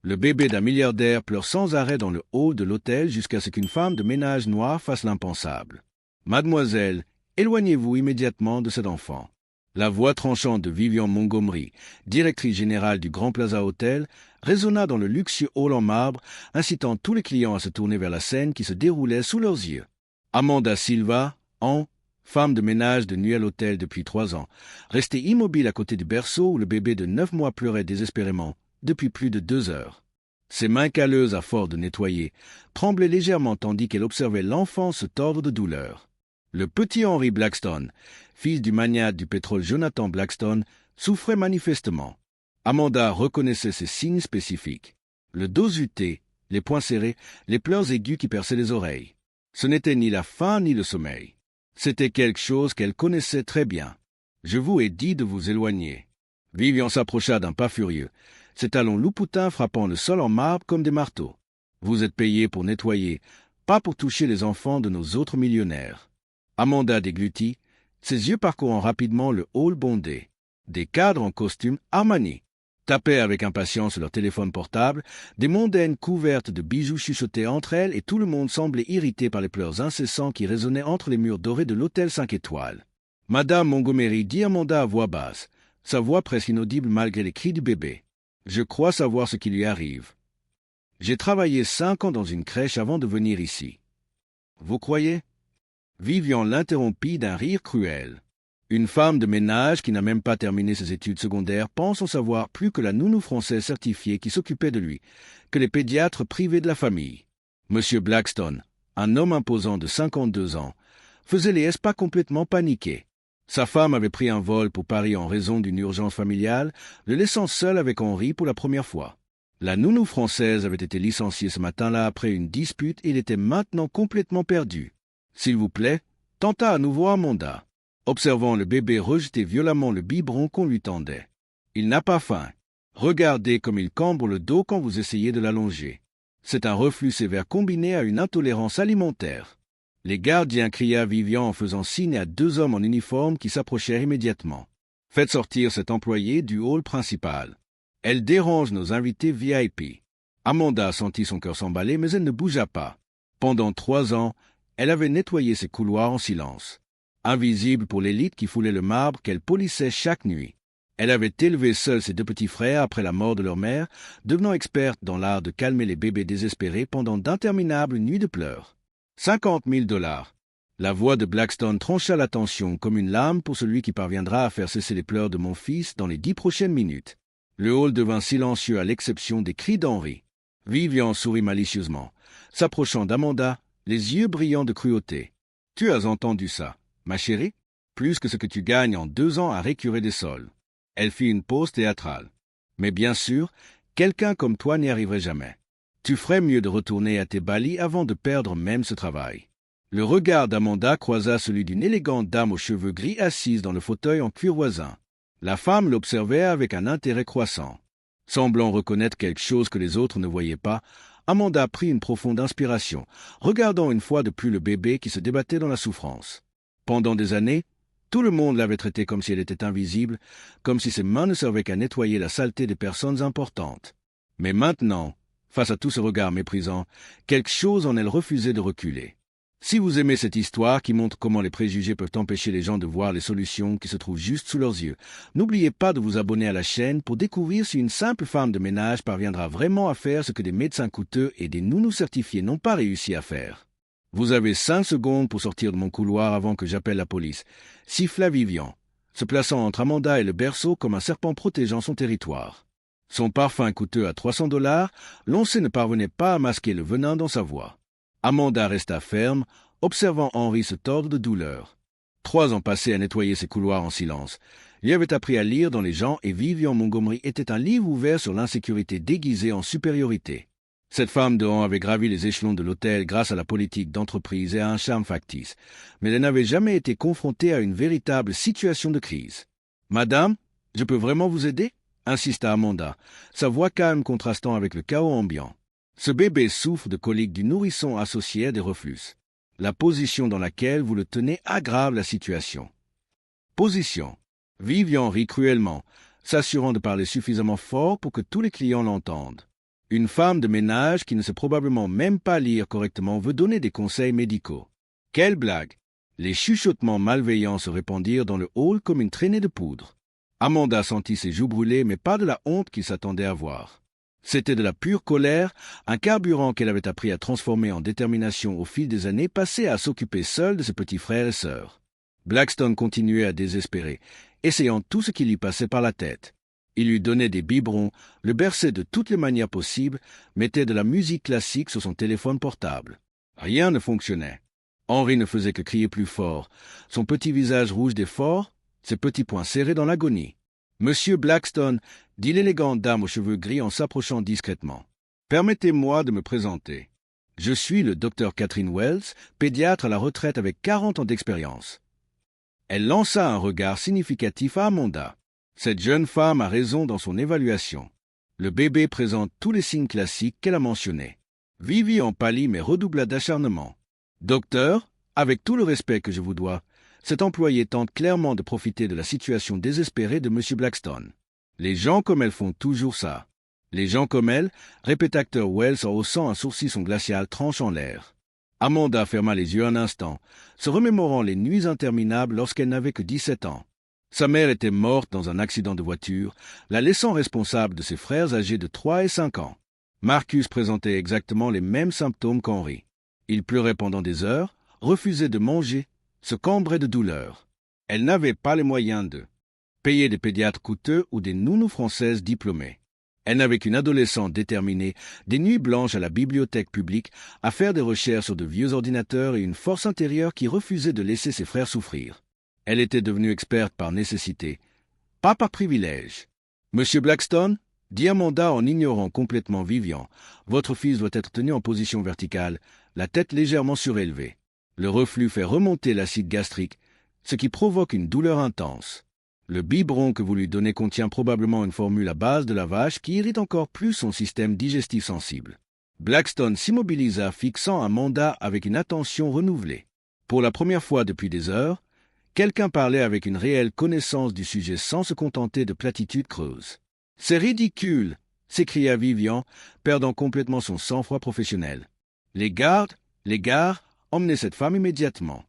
Le bébé d'un milliardaire pleure sans arrêt dans le hall de l'hôtel jusqu'à ce qu'une femme de ménage noire fasse l'impensable. Mademoiselle, éloignez-vous immédiatement de cet enfant. La voix tranchante de Vivian Montgomery, directrice générale du Grand Plaza Hotel, résonna dans le luxueux hall en marbre, incitant tous les clients à se tourner vers la scène qui se déroulait sous leurs yeux. Amanda Silva, femme de ménage de nuit à l'hôtel depuis 3 ans, restée immobile à côté du berceau où le bébé de 9 mois pleurait désespérément depuis plus de 2 heures. Ses mains calleuses à force de nettoyer tremblaient légèrement tandis qu'elle observait l'enfant se tordre de douleur. Le petit Henry Blackstone, fils du magnate du pétrole Jonathan Blackstone, souffrait manifestement. Amanda reconnaissait ces signes spécifiques. Le dos uté, les poings serrés, les pleurs aigus qui perçaient les oreilles. Ce n'était ni la faim ni le sommeil. C'était quelque chose qu'elle connaissait très bien. « Je vous ai dit de vous éloigner. » Vivian s'approcha d'un pas furieux, ses talons loupoutins frappant le sol en marbre comme des marteaux. « Vous êtes payé pour nettoyer, pas pour toucher les enfants de nos autres millionnaires. » Amanda déglutit, ses yeux parcourant rapidement le hall bondé. Des cadres en costume Armani tapaient avec impatience leur téléphone portable, des mondaines couvertes de bijoux chuchotaient entre elles et tout le monde semblait irrité par les pleurs incessants qui résonnaient entre les murs dorés de l'hôtel 5 étoiles. « Madame Montgomery, dit Amanda à voix basse, sa voix presque inaudible malgré les cris du bébé. Je crois savoir ce qui lui arrive. J'ai travaillé 5 ans dans une crèche avant de venir ici. Vous croyez ?» Vivian l'interrompit d'un rire cruel. Une femme de ménage qui n'a même pas terminé ses études secondaires pense en savoir plus que la nounou française certifiée qui s'occupait de lui, que les pédiatres privés de la famille. Monsieur Blackstone, un homme imposant de 52 ans, faisait les espas complètement paniqués. Sa femme avait pris un vol pour Paris en raison d'une urgence familiale, le laissant seul avec Henri pour la première fois. La nounou française avait été licenciée ce matin-là après une dispute et il était maintenant complètement perdu. « S'il vous plaît, tenta à nouveau Amanda, observant le bébé rejeter violemment le biberon qu'on lui tendait. Il n'a pas faim. Regardez comme il cambre le dos quand vous essayez de l'allonger. C'est un reflux sévère combiné à une intolérance alimentaire. » Les gardiens cria Vivian en faisant signe à 2 hommes en uniforme qui s'approchèrent immédiatement. « Faites sortir cet employé du hall principal. Elle dérange nos invités VIP. » Amanda sentit son cœur s'emballer, mais elle ne bougea pas. Pendant 3 ans, elle avait nettoyé ses couloirs en silence. Invisible pour l'élite qui foulait le marbre qu'elle polissait chaque nuit. Elle avait élevé seule ses 2 petits frères après la mort de leur mère, devenant experte dans l'art de calmer les bébés désespérés pendant d'interminables nuits de pleurs. 50 000 $. La voix de Blackstone trancha la tension comme une lame pour celui qui parviendra à faire cesser les pleurs de mon fils dans les 10 prochaines minutes. Le hall devint silencieux à l'exception des cris d'Henri. Vivian sourit malicieusement, s'approchant d'Amanda, les yeux brillants de cruauté. « Tu as entendu ça, ma chérie? Plus que ce que tu gagnes en 2 ans à récurer des sols. » Elle fit une pause théâtrale. « Mais bien sûr, quelqu'un comme toi n'y arriverait jamais. Tu ferais mieux de retourner à tes balis avant de perdre même ce travail. » Le regard d'Amanda croisa celui d'une élégante dame aux cheveux gris assise dans le fauteuil en cuir voisin. La femme l'observait avec un intérêt croissant. Semblant reconnaître quelque chose que les autres ne voyaient pas, Amanda prit une profonde inspiration, regardant une fois de plus le bébé qui se débattait dans la souffrance. Pendant des années, tout le monde l'avait traitée comme si elle était invisible, comme si ses mains ne servaient qu'à nettoyer la saleté des personnes importantes. Mais maintenant, face à tout ce regard méprisant, quelque chose en elle refusait de reculer. Si vous aimez cette histoire qui montre comment les préjugés peuvent empêcher les gens de voir les solutions qui se trouvent juste sous leurs yeux, n'oubliez pas de vous abonner à la chaîne pour découvrir si une simple femme de ménage parviendra vraiment à faire ce que des médecins coûteux et des nounous certifiés n'ont pas réussi à faire. Vous avez 5 secondes pour sortir de mon couloir avant que j'appelle la police, siffla Vivian, se plaçant entre Amanda et le berceau comme un serpent protégeant son territoire. Son parfum coûteux à 300 $, l'oncé ne parvenait pas à masquer le venin dans sa voix. Amanda resta ferme, observant Henri se tordre de douleur. 3 ans passés à nettoyer ses couloirs en silence. Il avait appris à lire dans les gens et Vivian Montgomery était un livre ouvert sur l'insécurité déguisée en supériorité. Cette femme de rang avait gravi les échelons de l'hôtel grâce à la politique d'entreprise et à un charme factice, mais elle n'avait jamais été confrontée à une véritable situation de crise. « Madame, je peux vraiment vous aider ?» insista Amanda, sa voix calme contrastant avec le chaos ambiant. Ce bébé souffre de coliques du nourrisson associé à des reflux. La position dans laquelle vous le tenez aggrave la situation. Position. Vivian rit cruellement, s'assurant de parler suffisamment fort pour que tous les clients l'entendent. Une femme de ménage qui ne sait probablement même pas lire correctement veut donner des conseils médicaux. Quelle blague! Les chuchotements malveillants se répandirent dans le hall comme une traînée de poudre. Amanda sentit ses joues brûler, mais pas de la honte qu'il s'attendait à voir. C'était de la pure colère, un carburant qu'elle avait appris à transformer en détermination au fil des années passées à s'occuper seule de ses petits frères et sœurs. Blackstone continuait à désespérer, essayant tout ce qui lui passait par la tête. Il lui donnait des biberons, le berçait de toutes les manières possibles, mettait de la musique classique sur son téléphone portable. Rien ne fonctionnait. Henry ne faisait que crier plus fort, son petit visage rouge d'effort, ses petits poings serrés dans l'agonie. « Monsieur Blackstone », dit l'élégante dame aux cheveux gris en s'approchant discrètement. « Permettez-moi de me présenter. Je suis le docteur Catherine Wells, pédiatre à la retraite avec 40 ans d'expérience. » Elle lança un regard significatif à Amanda. Cette jeune femme a raison dans son évaluation. Le bébé présente tous les signes classiques qu'elle a mentionnés. Vivian pâlit mais redoubla d'acharnement. « Docteur, avec tout le respect que je vous dois, cet employé tente clairement de profiter de la situation désespérée de M. Blackstone. Les gens comme elle font toujours ça. Les gens comme elle, répéta Dr. Wells en haussant un sourcil son glacial tranche en l'air. Amanda ferma les yeux un instant, se remémorant les nuits interminables lorsqu'elle n'avait que 17 ans. Sa mère était morte dans un accident de voiture, la laissant responsable de ses frères âgés de 3 et 5 ans. Marcus présentait exactement les mêmes symptômes qu'Henry. Il pleurait pendant des heures, refusait de manger, se cambrait de douleur. Elle n'avait pas les moyens de payer des pédiatres coûteux ou des nounous françaises diplômées. Elle n'avait qu'une adolescente déterminée, des nuits blanches à la bibliothèque publique, à faire des recherches sur de vieux ordinateurs et une force intérieure qui refusait de laisser ses frères souffrir. Elle était devenue experte par nécessité, pas par privilège. « Monsieur Blackstone » dit Amanda en ignorant complètement Vivian, « votre fils doit être tenu en position verticale, la tête légèrement surélevée. Le reflux fait remonter l'acide gastrique, ce qui provoque une douleur intense. Le biberon que vous lui donnez contient probablement une formule à base de la vache qui irrite encore plus son système digestif sensible. » Blackstone s'immobilisa, fixant Amanda avec une attention renouvelée. Pour la première fois depuis des heures, quelqu'un parlait avec une réelle connaissance du sujet sans se contenter de platitudes creuses. « C'est ridicule !» s'écria Vivian, perdant complètement son sang-froid professionnel. « Les gardes, emmenez cette femme immédiatement. »«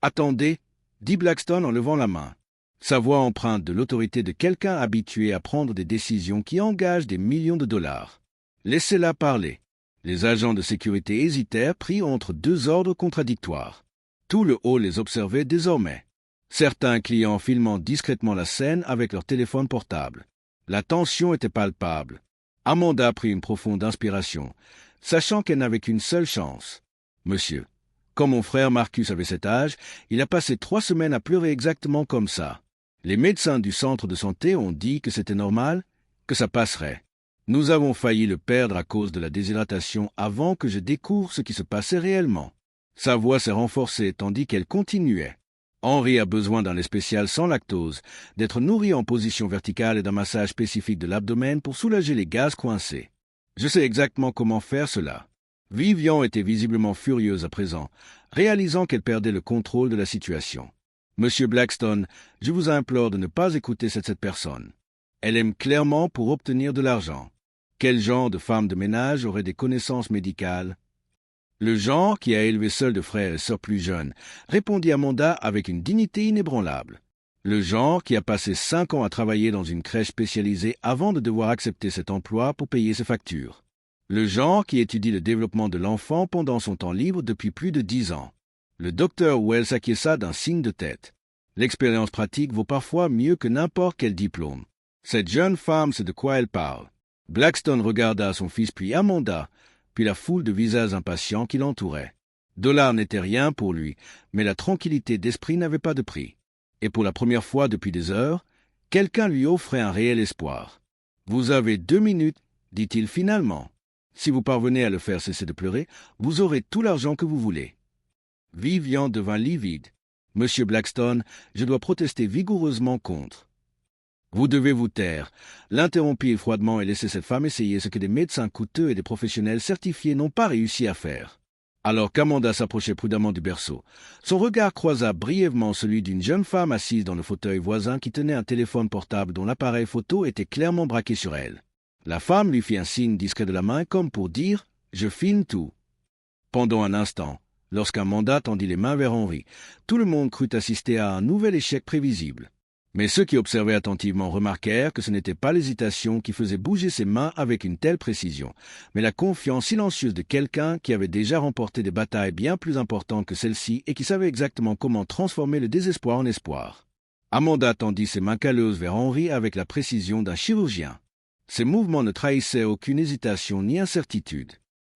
Attendez !» dit Blackstone en levant la main. Sa voix empreinte de l'autorité de quelqu'un habitué à prendre des décisions qui engagent des millions de dollars. « Laissez-la parler. » Les agents de sécurité hésitèrent, pris entre deux ordres contradictoires. Tout le hall les observait désormais. Certains clients filmant discrètement la scène avec leur téléphone portable. La tension était palpable. Amanda prit une profonde inspiration, sachant qu'elle n'avait qu'une seule chance. « Monsieur, quand mon frère Marcus avait cet âge, il a passé 3 semaines à pleurer exactement comme ça. Les médecins du centre de santé ont dit que c'était normal, que ça passerait. Nous avons failli le perdre à cause de la déshydratation avant que je découvre ce qui se passait réellement. » Sa voix s'est renforcée tandis qu'elle continuait. Henry a besoin d'un lait spécial sans lactose, d'être nourri en position verticale et d'un massage spécifique de l'abdomen pour soulager les gaz coincés. Je sais exactement comment faire cela. Vivian était visiblement furieuse à présent, réalisant qu'elle perdait le contrôle de la situation. « Monsieur Blackstone, je vous implore de ne pas écouter cette personne. Elle aime clairement pour obtenir de l'argent. Quel genre de femme de ménage aurait des connaissances médicales ? » « Le genre qui a élevé seul de frères et sœurs plus jeunes, » répondit Amanda avec une dignité inébranlable. « Le genre qui a passé 5 ans à travailler dans une crèche spécialisée avant de devoir accepter cet emploi pour payer ses factures. Le genre qui étudie le développement de l'enfant pendant son temps libre depuis plus de 10 ans. » Le docteur Wells acquiesça d'un signe de tête. L'expérience pratique vaut parfois mieux que n'importe quel diplôme. Cette jeune femme sait de quoi elle parle. Blackstone regarda son fils puis Amanda, puis la foule de visages impatients qui l'entouraient. Dollar n'était rien pour lui, mais la tranquillité d'esprit n'avait pas de prix. Et pour la première fois depuis des heures, quelqu'un lui offrait un réel espoir. « Vous avez 2 minutes, dit-il finalement. Si vous parvenez à le faire cesser de pleurer, vous aurez tout l'argent que vous voulez. » Vivian devint livide. « Monsieur Blackstone, je dois protester vigoureusement contre. » « Vous devez vous taire. » L'interrompit froidement et laissait cette femme essayer ce que des médecins coûteux et des professionnels certifiés n'ont pas réussi à faire. Alors qu'Amanda s'approchait prudemment du berceau, son regard croisa brièvement celui d'une jeune femme assise dans le fauteuil voisin qui tenait un téléphone portable dont l'appareil photo était clairement braqué sur elle. La femme lui fit un signe discret de la main comme pour dire « Je filme tout ». Pendant un instant, lorsqu'Amanda tendit les mains vers Henri, tout le monde crut assister à un nouvel échec prévisible. Mais ceux qui observaient attentivement remarquèrent que ce n'était pas l'hésitation qui faisait bouger ses mains avec une telle précision, mais la confiance silencieuse de quelqu'un qui avait déjà remporté des batailles bien plus importantes que celle-ci et qui savait exactement comment transformer le désespoir en espoir. Amanda tendit ses mains calleuses vers Henri avec la précision d'un chirurgien. Ses mouvements ne trahissaient aucune hésitation ni incertitude.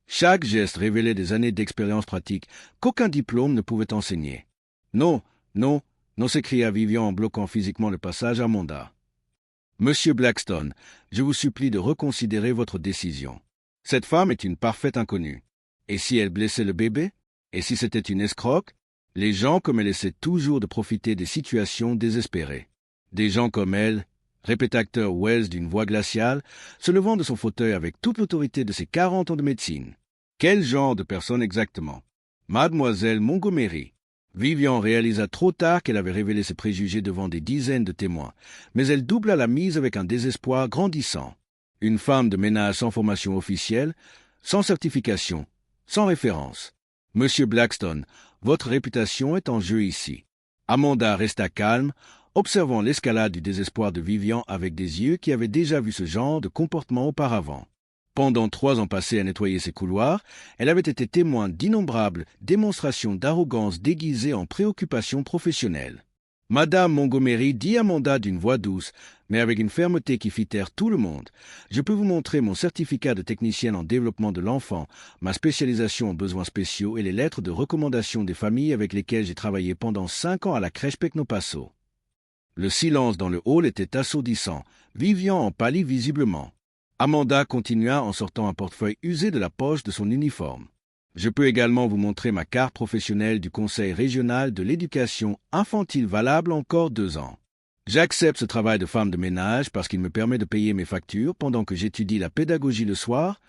Chaque geste révélait des années d'expérience pratique qu'aucun diplôme ne pouvait enseigner. « Non, non, non » s'écria Vivian en bloquant physiquement le passage à Amanda. « Monsieur Blackstone, je vous supplie de reconsidérer votre décision. Cette femme est une parfaite inconnue. Et si elle blessait le bébé? Et si c'était une escroque? Les gens comme elle essaient toujours de profiter des situations désespérées. Des gens comme elle, » répéta Dr. Wells d'une voix glaciale, se levant de son fauteuil avec toute l'autorité de ses 40 ans de médecine. Quel genre de personne exactement? Mademoiselle Montgomery. Vivian réalisa trop tard qu'elle avait révélé ses préjugés devant des dizaines de témoins, mais elle doubla la mise avec un désespoir grandissant. Une femme de ménage sans formation officielle, sans certification, sans référence. Monsieur Blackstone, votre réputation est en jeu ici. Amanda resta calme, observant l'escalade du désespoir de Vivian avec des yeux qui avaient déjà vu ce genre de comportement auparavant. Pendant 3 ans passés à nettoyer ses couloirs, elle avait été témoin d'innombrables démonstrations d'arrogance déguisées en préoccupation professionnelle. Madame Montgomery dit à Amanda d'une voix douce, mais avec une fermeté qui fit taire tout le monde, « Je peux vous montrer mon certificat de technicienne en développement de l'enfant, ma spécialisation en besoins spéciaux et les lettres de recommandation des familles avec lesquelles j'ai travaillé pendant 5 ans à la crèche Pecnopasso. » Le silence dans le hall était assourdissant. Vivian en pâlit visiblement. Amanda continua en sortant un portefeuille usé de la poche de son uniforme. « Je peux également vous montrer ma carte professionnelle du Conseil régional de l'éducation infantile valable encore 2 ans. J'accepte ce travail de femme de ménage parce qu'il me permet de payer mes factures pendant que j'étudie la pédagogie le soir,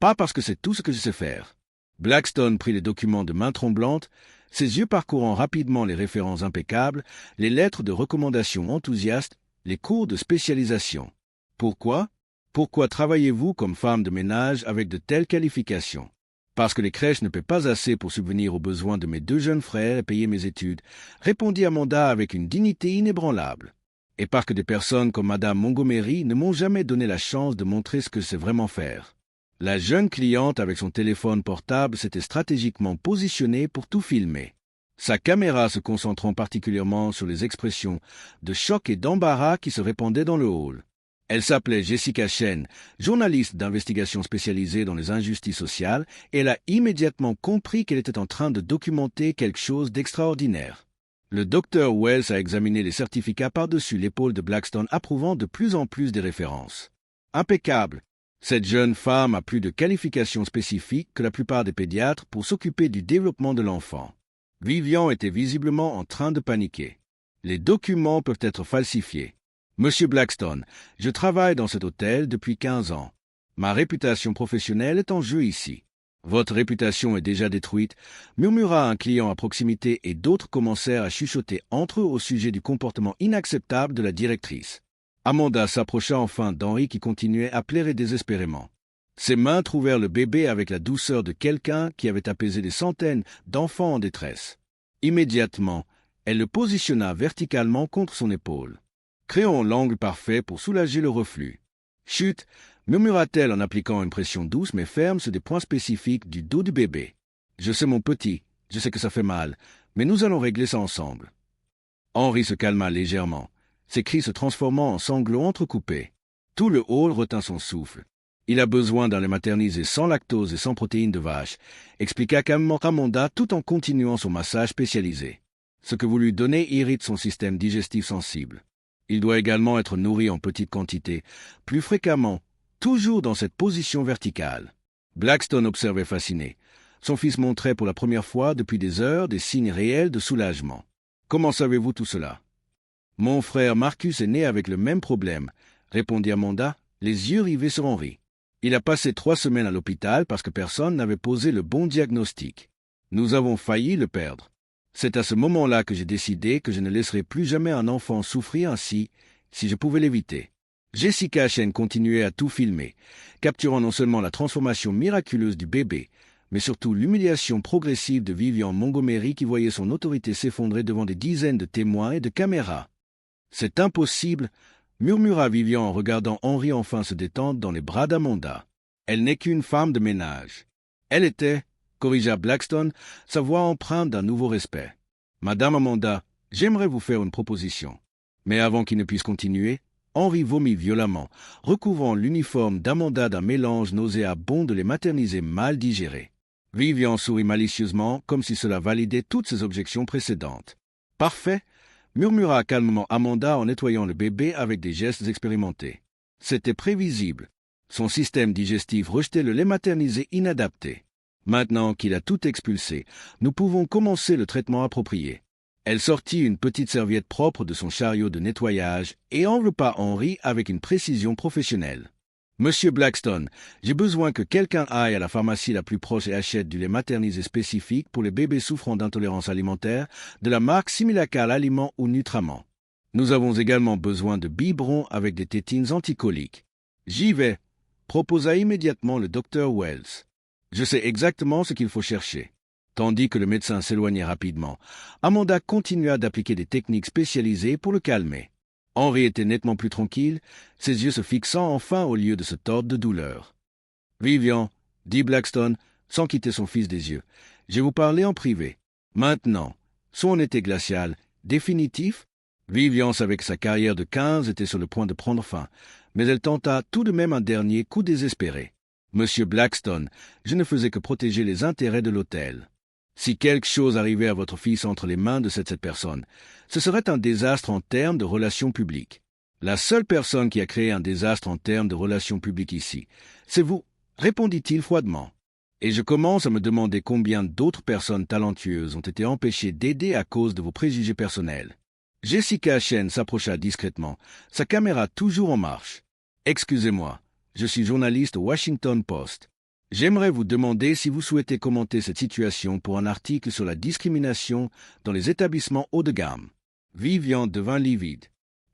pas parce que c'est tout ce que je sais faire. » Blackstone prit les documents de main tremblante, ses yeux parcourant rapidement les références impeccables, les lettres de recommandation enthousiastes, les cours de spécialisation. Pourquoi? Pourquoi travaillez-vous comme femme de ménage avec de telles qualifications? Parce que les crèches ne paient pas assez pour subvenir aux besoins de mes 2 jeunes frères et payer mes études, répondit Amanda avec une dignité inébranlable. Et parce que des personnes comme Madame Montgomery ne m'ont jamais donné la chance de montrer ce que c'est vraiment faire. La jeune cliente avec son téléphone portable s'était stratégiquement positionnée pour tout filmer. Sa caméra se concentrant particulièrement sur les expressions de choc et d'embarras qui se répandaient dans le hall. Elle s'appelait Jessica Chen, journaliste d'investigation spécialisée dans les injustices sociales, et elle a immédiatement compris qu'elle était en train de documenter quelque chose d'extraordinaire. Le docteur Wells a examiné les certificats par-dessus l'épaule de Blackstone, approuvant de plus en plus des références. Impeccable! Cette jeune femme a plus de qualifications spécifiques que la plupart des pédiatres pour s'occuper du développement de l'enfant. Vivian était visiblement en train de paniquer. Les documents peuvent être falsifiés. Monsieur Blackstone, je travaille dans cet hôtel depuis 15 ans. Ma réputation professionnelle est en jeu ici. Votre réputation est déjà détruite, murmura un client à proximité et d'autres commencèrent à chuchoter entre eux au sujet du comportement inacceptable de la directrice. Amanda s'approcha enfin d'Henri qui continuait à pleurer désespérément. Ses mains trouvèrent le bébé avec la douceur de quelqu'un qui avait apaisé des centaines d'enfants en détresse. Immédiatement, elle le positionna verticalement contre son épaule. Créons l'angle parfait pour soulager le reflux. « Chut !» murmura-t-elle en appliquant une pression douce mais ferme sur des points spécifiques du dos du bébé. « Je sais mon petit, je sais que ça fait mal, mais nous allons régler ça ensemble. » Henri se calma légèrement, ses cris se transformant en sanglots entrecoupés. Tout le hall retint son souffle. « Il a besoin d'un lait maternisé sans lactose et sans protéines de vache », expliqua calmement Amanda tout en continuant son massage spécialisé. « Ce que vous lui donnez irrite son système digestif sensible. Il doit également être nourri en petite quantité, plus fréquemment, toujours dans cette position verticale. » Blackstone observait fasciné. Son fils montrait pour la première fois depuis des heures des signes réels de soulagement. « Comment savez-vous tout cela? »« Mon frère Marcus est né avec le même problème, » répondit Amanda, les yeux rivés sur Henri. « Il a passé 3 semaines à l'hôpital parce que personne n'avait posé le bon diagnostic. Nous avons failli le perdre. C'est à ce moment-là que j'ai décidé que je ne laisserai plus jamais un enfant souffrir ainsi si je pouvais l'éviter. Jessica Chen continuait à tout filmer, capturant non seulement la transformation miraculeuse du bébé, mais surtout l'humiliation progressive de Vivian Montgomery qui voyait son autorité s'effondrer devant des dizaines de témoins et de caméras. « C'est impossible !» murmura Vivian en regardant Henry enfin se détendre dans les bras d'Amanda. « Elle n'est qu'une femme de ménage. » Elle était, corrigea Blackstone, sa voix empreinte d'un nouveau respect. « Madame Amanda, j'aimerais vous faire une proposition. » Mais avant qu'il ne puisse continuer, Henry vomit violemment, recouvrant l'uniforme d'Amanda d'un mélange nauséabond de lait maternisé mal digéré. Vivian sourit malicieusement, comme si cela validait toutes ses objections précédentes. « Parfait !» murmura calmement Amanda en nettoyant le bébé avec des gestes expérimentés. C'était prévisible. Son système digestif rejetait le lait maternisé inadapté. Maintenant qu'il a tout expulsé, nous pouvons commencer le traitement approprié. Elle sortit une petite serviette propre de son chariot de nettoyage et enveloppa Henry avec une précision professionnelle. « Monsieur Blackstone, j'ai besoin que quelqu'un aille à la pharmacie la plus proche et achète du lait maternisé spécifique pour les bébés souffrant d'intolérance alimentaire de la marque Similacal Aliments ou Nutrament. Nous avons également besoin de biberons avec des tétines anticoliques. »« J'y vais !» proposa immédiatement le docteur Wells. « Je sais exactement ce qu'il faut chercher. » Tandis que le médecin s'éloignait rapidement, Amanda continua d'appliquer des techniques spécialisées pour le calmer. Henry était nettement plus tranquille, ses yeux se fixant enfin au lieu de se tordre de douleur. « Vivian, » dit Blackstone, sans quitter son fils des yeux, « je vais vous parler en privé. Maintenant, son été glacial, définitif ?» Vivian savait que sa carrière de 15 était sur le point de prendre fin, mais elle tenta tout de même un dernier coup désespéré. « Monsieur Blackstone, je ne faisais que protéger les intérêts de l'hôtel. Si quelque chose arrivait à votre fils entre les mains de cette personne, ce serait un désastre en termes de relations publiques. La seule personne qui a créé un désastre en termes de relations publiques ici, c'est vous, répondit-il froidement. Et je commence à me demander combien d'autres personnes talentueuses ont été empêchées d'aider à cause de vos préjugés personnels. » Jessica Chen s'approcha discrètement, sa caméra toujours en marche. « Excusez-moi, je suis journaliste au Washington Post. J'aimerais vous demander si vous souhaitez commenter cette situation pour un article sur la discrimination dans les établissements haut de gamme. » Vivian devint livide.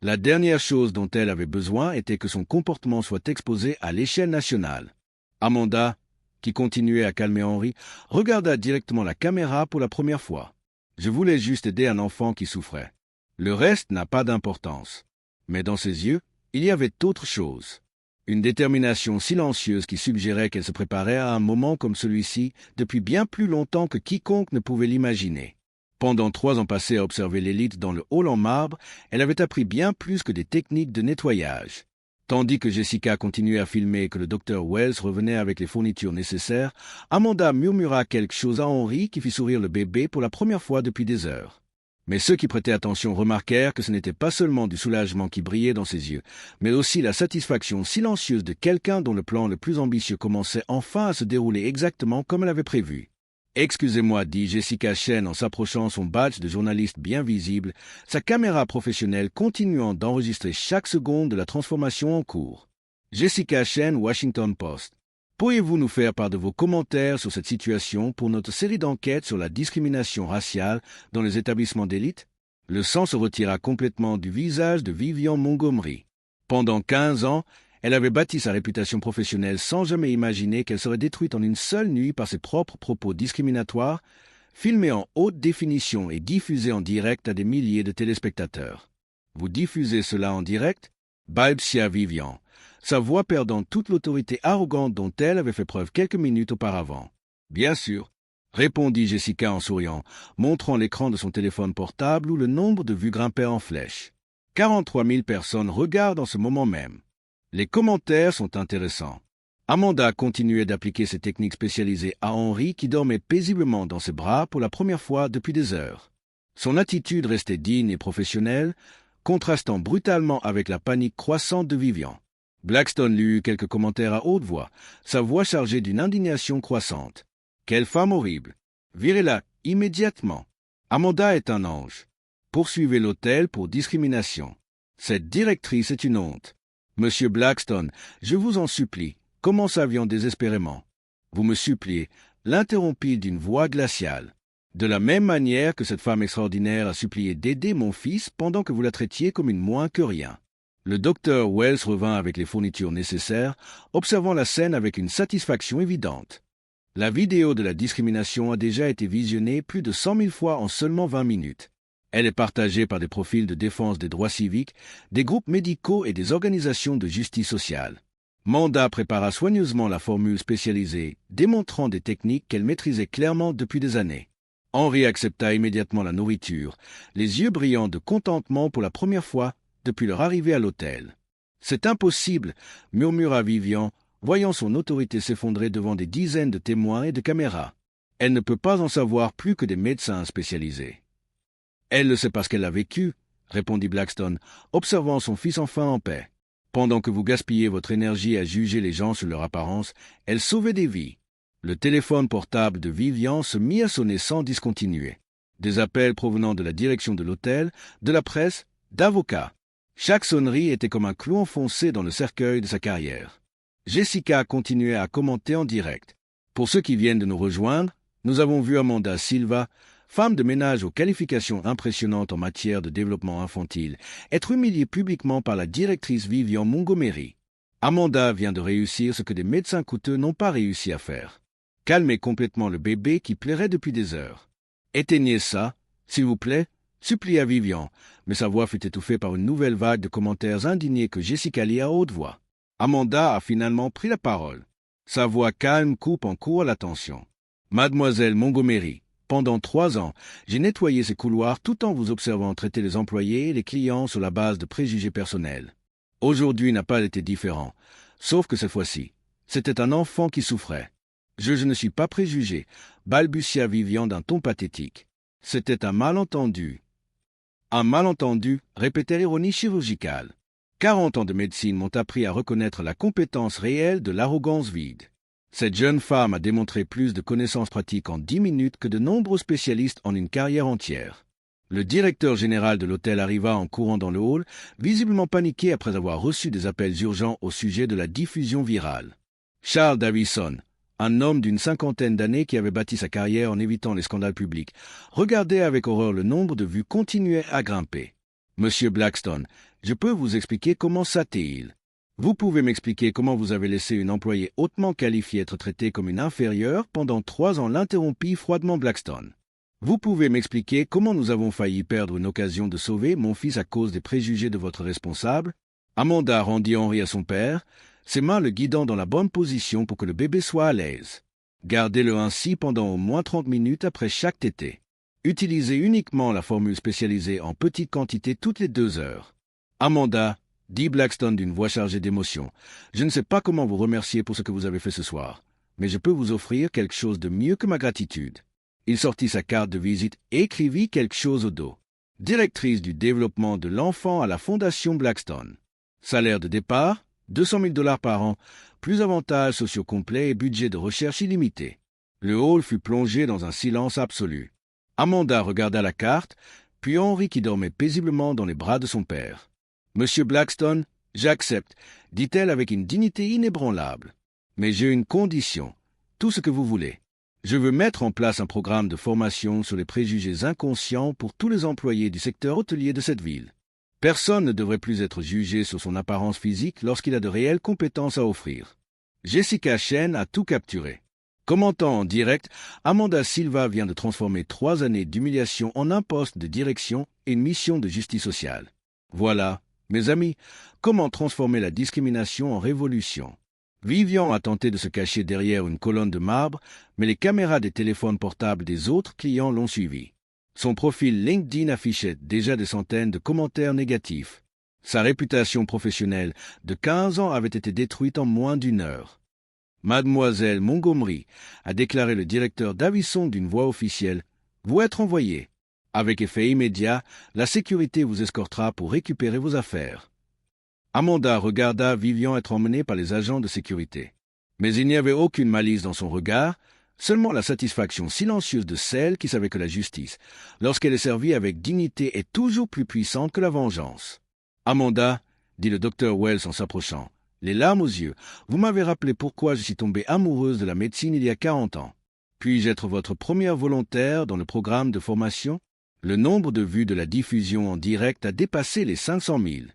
La dernière chose dont elle avait besoin était que son comportement soit exposé à l'échelle nationale. Amanda, qui continuait à calmer Henry, regarda directement la caméra pour la première fois. « Je voulais juste aider un enfant qui souffrait. Le reste n'a pas d'importance. » Mais dans ses yeux, il y avait autre chose. Une détermination silencieuse qui suggérait qu'elle se préparait à un moment comme celui-ci depuis bien plus longtemps que quiconque ne pouvait l'imaginer. Pendant 3 ans passés à observer l'élite dans le hall en marbre, elle avait appris bien plus que des techniques de nettoyage. Tandis que Jessica continuait à filmer et que le docteur Wells revenait avec les fournitures nécessaires, Amanda murmura quelque chose à Henry qui fit sourire le bébé pour la première fois depuis des heures. Mais ceux qui prêtaient attention remarquèrent que ce n'était pas seulement du soulagement qui brillait dans ses yeux, mais aussi la satisfaction silencieuse de quelqu'un dont le plan le plus ambitieux commençait enfin à se dérouler exactement comme elle avait prévu. « Excusez-moi, » dit Jessica Chen en s'approchant son badge de journaliste bien visible, sa caméra professionnelle continuant d'enregistrer chaque seconde de la transformation en cours. Jessica Chen, Washington Post. Pourriez-vous nous faire part de vos commentaires sur cette situation pour notre série d'enquêtes sur la discrimination raciale dans les établissements d'élite? Le sang se retira complètement du visage de Vivian Montgomery. Pendant 15 ans, elle avait bâti sa réputation professionnelle sans jamais imaginer qu'elle serait détruite en une seule nuit par ses propres propos discriminatoires, filmés en haute définition et diffusés en direct à des milliers de téléspectateurs. Vous diffusez cela en direct? Balbutia Vivian, sa voix perdant toute l'autorité arrogante dont elle avait fait preuve quelques minutes auparavant. « Bien sûr, » répondit Jessica en souriant, montrant l'écran de son téléphone portable où le nombre de vues grimpait en flèche. 43 000 personnes regardent en ce moment même. Les commentaires sont intéressants. Amanda continuait d'appliquer ses techniques spécialisées à Henry qui dormait paisiblement dans ses bras pour la première fois depuis des heures. Son attitude restait digne et professionnelle, contrastant brutalement avec la panique croissante de Vivian. Blackstone lui eut quelques commentaires à haute voix, sa voix chargée d'une indignation croissante. « Quelle femme horrible! Virez-la immédiatement! Amanda est un ange. Poursuivez l'hôtel pour discrimination. Cette directrice est une honte. Monsieur Blackstone, je vous en supplie, commença Vivian désespérément. Vous me suppliez, l'interrompit d'une voix glaciale. De la même manière que cette femme extraordinaire a supplié d'aider mon fils pendant que vous la traitiez comme une moins que rien. Le docteur Wells revint avec les fournitures nécessaires, observant la scène avec une satisfaction évidente. La vidéo de la discrimination a déjà été visionnée plus de 100 000 fois en seulement 20 minutes. Elle est partagée par des profils de défense des droits civiques, des groupes médicaux et des organisations de justice sociale. Amanda prépara soigneusement la formule spécialisée, démontrant des techniques qu'elle maîtrisait clairement depuis des années. Henry accepta immédiatement la nourriture, les yeux brillants de contentement pour la première fois depuis leur arrivée à l'hôtel. « C'est impossible !» murmura Vivian, voyant son autorité s'effondrer devant des dizaines de témoins et de caméras. « Elle ne peut pas en savoir plus que des médecins spécialisés. »« Elle le sait parce qu'elle l'a vécu, » répondit Blackstone, observant son fils enfin en paix. « Pendant que vous gaspillez votre énergie à juger les gens sur leur apparence, elle sauvait des vies. » Le téléphone portable de Vivian se mit à sonner sans discontinuer. Des appels provenant de la direction de l'hôtel, de la presse, d'avocats. Chaque sonnerie était comme un clou enfoncé dans le cercueil de sa carrière. Jessica continuait à commenter en direct. Pour ceux qui viennent de nous rejoindre, nous avons vu Amanda Silva, femme de ménage aux qualifications impressionnantes en matière de développement infantile, être humiliée publiquement par la directrice Vivian Montgomery. Amanda vient de réussir ce que des médecins coûteux n'ont pas réussi à faire. Calmer complètement le bébé qui plairait depuis des heures. « Éteignez ça, s'il vous plaît » supplia Vivian, mais sa voix fut étouffée par une nouvelle vague de commentaires indignés que Jessica lit à haute voix. Amanda a finalement pris la parole. Sa voix calme coupe en cours l'attention. « Mademoiselle Montgomery, pendant 3 ans, j'ai nettoyé ces couloirs tout en vous observant traiter les employés et les clients sur la base de préjugés personnels. Aujourd'hui n'a pas été différent, sauf que cette fois-ci, c'était un enfant qui souffrait. Je ne suis pas préjugé, balbutia Vivian d'un ton pathétique. C'était un malentendu. Un malentendu, répétait l'ironie chirurgicale. 40 ans de médecine m'ont appris à reconnaître la compétence réelle de l'arrogance vide. Cette jeune femme a démontré plus de connaissances pratiques en 10 minutes que de nombreux spécialistes en une carrière entière. Le directeur général de l'hôtel arriva en courant dans le hall, visiblement paniqué après avoir reçu des appels urgents au sujet de la diffusion virale. Charles Davison, un homme d'une 50aine d'années qui avait bâti sa carrière en évitant les scandales publics, regardait avec horreur le nombre de vues continuer à grimper. « Monsieur Blackstone, je peux vous expliquer comment ça t'est-il. Vous pouvez m'expliquer comment vous avez laissé une employée hautement qualifiée être traitée comme une inférieure pendant 3 ans » l'interrompit froidement Blackstone. « Vous pouvez m'expliquer comment nous avons failli perdre une occasion de sauver mon fils à cause des préjugés de votre responsable ?» Amanda rendit Henry à son père, ses mains le guidant dans la bonne position pour que le bébé soit à l'aise. Gardez-le ainsi pendant au moins 30 minutes après chaque tétée. Utilisez uniquement la formule spécialisée en petites quantités toutes les 2 heures. Amanda, dit Blackstone d'une voix chargée d'émotion, je ne sais pas comment vous remercier pour ce que vous avez fait ce soir, mais je peux vous offrir quelque chose de mieux que ma gratitude. Il sortit sa carte de visite et écrivit quelque chose au dos. Directrice du développement de l'enfant à la Fondation Blackstone. Salaire de départ, 200 000 $ par an, plus avantages sociaux complets et budget de recherche illimité. Le hall fut plongé dans un silence absolu. Amanda regarda la carte, puis Henry qui dormait paisiblement dans les bras de son père. « Monsieur Blackstone, j'accepte, » dit-elle avec une dignité inébranlable. « Mais j'ai une condition, tout ce que vous voulez. Je veux mettre en place un programme de formation sur les préjugés inconscients pour tous les employés du secteur hôtelier de cette ville. Personne ne devrait plus être jugé sur son apparence physique lorsqu'il a de réelles compétences à offrir. » Jessica Chen a tout capturé. Commentant en direct, Amanda Silva vient de transformer 3 années d'humiliation en un poste de direction et une mission de justice sociale. Voilà, mes amis, comment transformer la discrimination en révolution. Vivian a tenté de se cacher derrière une colonne de marbre, mais les caméras des téléphones portables des autres clients l'ont suivi. Son profil LinkedIn affichait déjà des centaines de commentaires négatifs. Sa réputation professionnelle de 15 ans avait été détruite en moins d'1 heure. Mademoiselle Montgomery, a déclaré le directeur Davison d'une voix officielle, vous êtes envoyé. Avec effet immédiat, la sécurité vous escortera pour récupérer vos affaires. Amanda regarda Vivian être emmenée par les agents de sécurité. Mais il n'y avait aucune malice dans son regard, seulement la satisfaction silencieuse de celle qui savait que la justice, lorsqu'elle est servie avec dignité, est toujours plus puissante que la vengeance. Amanda, dit le docteur Wells en s'approchant, les larmes aux yeux, vous m'avez rappelé pourquoi je suis tombée amoureuse de la médecine il y a 40 ans. Puis-je être votre première volontaire dans le programme de formation? Le nombre de vues de la diffusion en direct a dépassé les 500 000.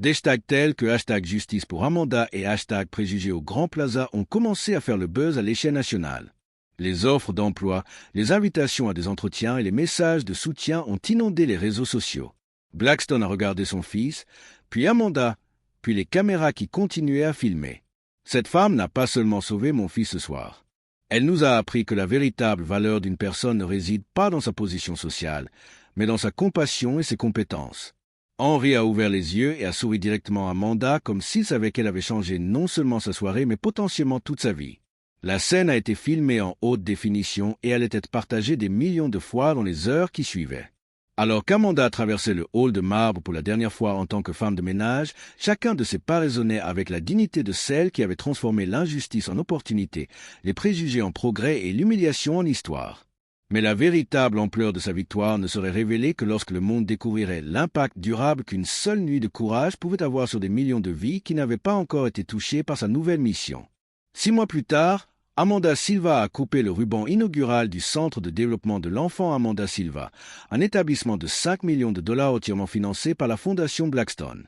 Des hashtags tels que hashtag justice pour Amanda et hashtag préjugés au Grand Plaza ont commencé à faire le buzz à l'échelle nationale. Les offres d'emploi, les invitations à des entretiens et les messages de soutien ont inondé les réseaux sociaux. Blackstone a regardé son fils, puis Amanda, puis les caméras qui continuaient à filmer. Cette femme n'a pas seulement sauvé mon fils ce soir. Elle nous a appris que la véritable valeur d'une personne ne réside pas dans sa position sociale, mais dans sa compassion et ses compétences. Henry a ouvert les yeux et a souri directement à Amanda comme s'il savait qu'elle avait changé non seulement sa soirée, mais potentiellement toute sa vie. La scène a été filmée en haute définition et elle était partagée des millions de fois dans les heures qui suivaient. Alors qu'Amanda traversait le hall de marbre pour la dernière fois en tant que femme de ménage, chacun de ses pas résonnait avec la dignité de celle qui avait transformé l'injustice en opportunité, les préjugés en progrès et l'humiliation en histoire. Mais la véritable ampleur de sa victoire ne serait révélée que lorsque le monde découvrirait l'impact durable qu'une seule nuit de courage pouvait avoir sur des millions de vies qui n'avaient pas encore été touchées par sa nouvelle mission. 6 mois plus tard, Amanda Silva a coupé le ruban inaugural du Centre de développement de l'enfant Amanda Silva, un établissement de 5 millions de dollars entièrement financé par la Fondation Blackstone.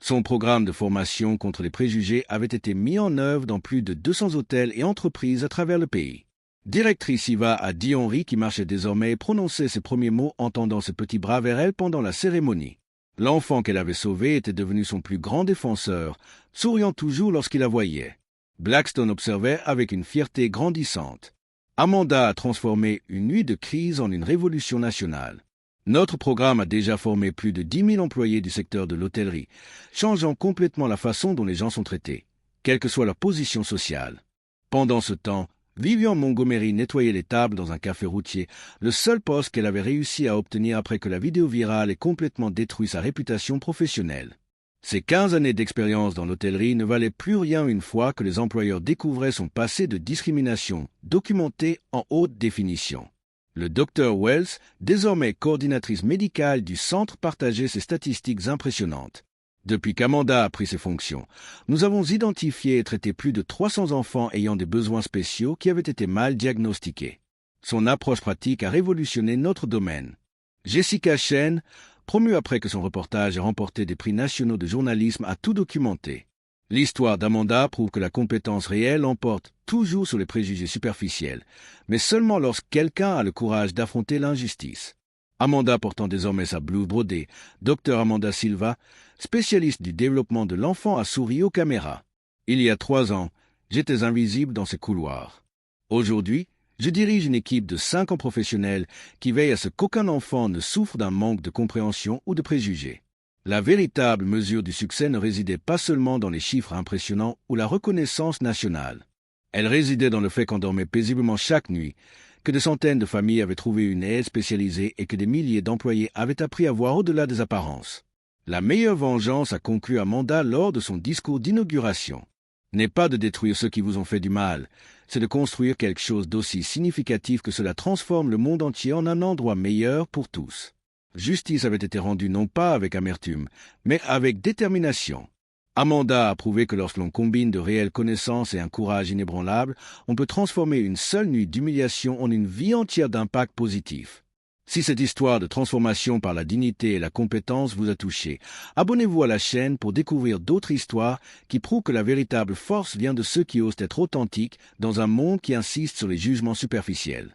Son programme de formation contre les préjugés avait été mis en œuvre dans plus de 200 hôtels et entreprises à travers le pays. Directrice Silva a dit Henry qui marchait désormais et prononçait ses premiers mots en tendant ses petits bras vers elle pendant la cérémonie. L'enfant qu'elle avait sauvé était devenu son plus grand défenseur, souriant toujours lorsqu'il la voyait. Blackstone observait avec une fierté grandissante. Amanda a transformé une nuit de crise en une révolution nationale. Notre programme a déjà formé plus de 10 000 employés du secteur de l'hôtellerie, changeant complètement la façon dont les gens sont traités, quelle que soit leur position sociale. Pendant ce temps, Vivian Montgomery nettoyait les tables dans un café routier, le seul poste qu'elle avait réussi à obtenir après que la vidéo virale ait complètement détruit sa réputation professionnelle. Ces 15 années d'expérience dans l'hôtellerie ne valaient plus rien une fois que les employeurs découvraient son passé de discrimination, documenté en haute définition. Le Dr Wells, désormais coordinatrice médicale du centre, partageait ces statistiques impressionnantes. Depuis qu'Amanda a pris ses fonctions, nous avons identifié et traité plus de 300 enfants ayant des besoins spéciaux qui avaient été mal diagnostiqués. Son approche pratique a révolutionné notre domaine. Jessica Chen, promue après que son reportage ait remporté des prix nationaux de journalisme, a tout documenté. L'histoire d'Amanda prouve que la compétence réelle emporte toujours sur les préjugés superficiels, mais seulement lorsque quelqu'un a le courage d'affronter l'injustice. Amanda portant désormais sa blouse brodée, Dr Amanda Silva, spécialiste du développement de l'enfant, a souri aux caméras. Il y a 3 ans, j'étais invisible dans ces couloirs. Aujourd'hui, je dirige une équipe de 5 professionnels qui veillent à ce qu'aucun enfant ne souffre d'un manque de compréhension ou de préjugés. La véritable mesure du succès ne résidait pas seulement dans les chiffres impressionnants ou la reconnaissance nationale. Elle résidait dans le fait qu'on dormait paisiblement chaque nuit, que des centaines de familles avaient trouvé une aide spécialisée et que des milliers d'employés avaient appris à voir au-delà des apparences. La meilleure vengeance, a conclu Amanda lors de son discours d'inauguration, n'est pas de détruire ceux qui vous ont fait du mal, c'est de construire quelque chose d'aussi significatif que cela transforme le monde entier en un endroit meilleur pour tous. Justice avait été rendue non pas avec amertume, mais avec détermination. Amanda a prouvé que lorsque l'on combine de réelles connaissances et un courage inébranlable, on peut transformer une seule nuit d'humiliation en une vie entière d'impact positif. Si cette histoire de transformation par la dignité et la compétence vous a touché, abonnez-vous à la chaîne pour découvrir d'autres histoires qui prouvent que la véritable force vient de ceux qui osent être authentiques dans un monde qui insiste sur les jugements superficiels.